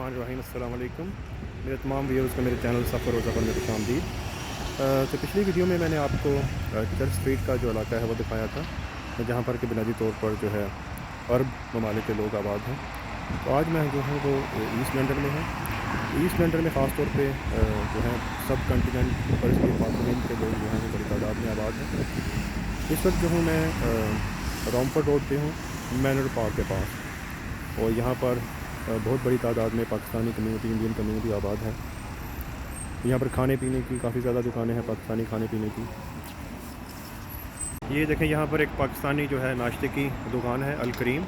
बिस्मिल्लाहिर्रहमानिर्रहीम। अस्सलाम वालेकुम मेरे तमाम व्यूअर्स को मेरे चैनल सफ़र और ज़फ़र में खुशामदीद। तो पिछली वीडियो में मैंने आपको चर्च स्ट्रीट का जो इलाका है वो दिखाया था, जहाँ पर कि बुनियादी तौर पर जो है अरब ममालिक के लोग आबाद हैं। तो आज मैं जो हूँ वो ईस्ट लंदन में हूँ। ईस्ट लंदन में ख़ास तौर पे जो है सब कंटिनेंट पर पाकिस्तान के लोग जो हैं वो बड़ी तादाद में आबाद हैं। इस वक्त जो हूँ मैं रॉमफोर्ड रोड पे हूँ, मैनर पार्क के पास। और यहाँ पर बहुत बड़ी तादाद में पाकिस्तानी कम्युनिटी, इंडियन कम्युनिटी आबाद है। यहाँ पर खाने पीने की काफ़ी ज़्यादा दुकानें हैं, पाकिस्तानी खाने पीने की। ये देखें, यहाँ पर एक पाकिस्तानी जो है नाश्ते की दुकान है, अल करीम।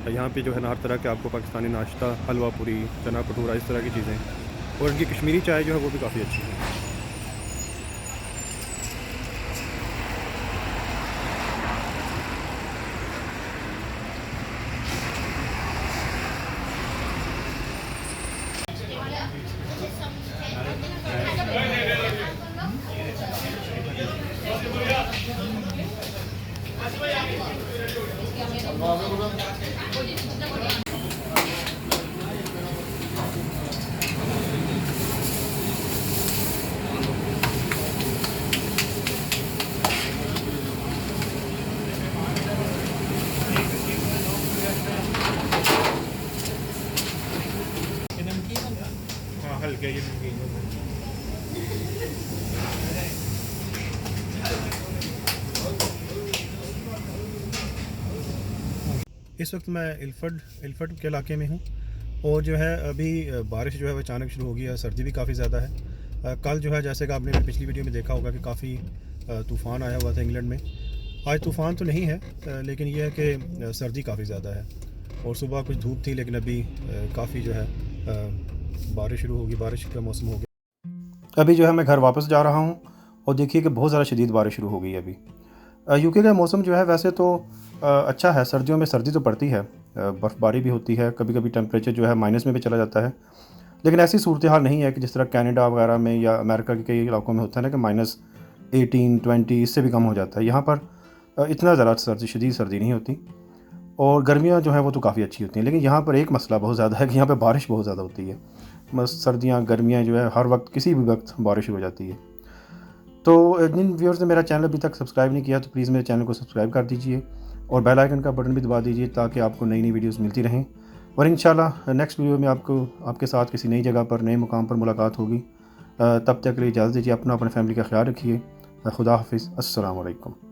यहाँ पे जो है हर तरह के आपको पाकिस्तानी नाश्ता, हलवा पूरी, चना भटूरा, इस तरह की चीज़ें। और इनकी कश्मीरी चाय जो है वो भी काफ़ी अच्छी है। हल्के ये इस वक्त मैं इल्फर्ड के इलाके में हूँ। और जो है अभी बारिश जो है वो अचानक शुरू हो गई है, सर्दी भी काफ़ी ज़्यादा है। कल जो है जैसे कि आपने पिछली वीडियो में देखा होगा कि काफ़ी तूफ़ान आया हुआ था इंग्लैंड में। आज तूफ़ान तो नहीं है, लेकिन यह है कि सर्दी काफ़ी ज़्यादा है। और सुबह कुछ धूप थी, लेकिन अभी काफ़ी जो है बारिश शुरू होगी, बारिश का मौसम हो गया। अभी जो है मैं घर वापस जा रहा हूँ और देखिए कि बहुत ज़्यादा शदीद बारिश शुरू हो गई है अभी। यूके का मौसम जो है वैसे तो अच्छा है। सर्दियों में सर्दी तो पड़ती है, बर्फ़बारी भी होती है, कभी कभी टेम्परेचर जो है माइनस में भी चला जाता है। लेकिन ऐसी सूरत हाल नहीं है कि जिस तरह कनाडा वगैरह में या अमेरिका के कई इलाकों में होता है ना कि -18-20 इससे भी कम हो जाता है। यहाँ पर इतना ज़्यादा शदीद सर्दी नहीं होती। और गर्मियाँ जो हैं वो तो काफ़ी अच्छी होती हैं। लेकिन यहाँ पर एक मसला बहुत ज़्यादा है कि यहाँ पर बारिश बहुत ज़्यादा होती है। बस सर्दियाँ गर्मियाँ जो है हर वक्त किसी भी वक्त बारिश हो जाती है। तो जिन व्यूअर्स ने मेरा चैनल अभी तक सब्सक्राइब नहीं किया तो प्लीज़ मेरे चैनल को सब्सक्राइब कर दीजिए और बेल आइकन का बटन भी दबा दीजिए, ताकि आपको नई नई वीडियोस मिलती रहें। और इंशाल्लाह नेक्स्ट वीडियो में आपके साथ किसी नई जगह पर, नए मुकाम पर मुलाकात होगी। तब तक के लिए इजाज़त दीजिए। अपना, अपने फैमिली का ख्याल रखिए। खुदा हाफिज़। अस्सलाम वालेकुम।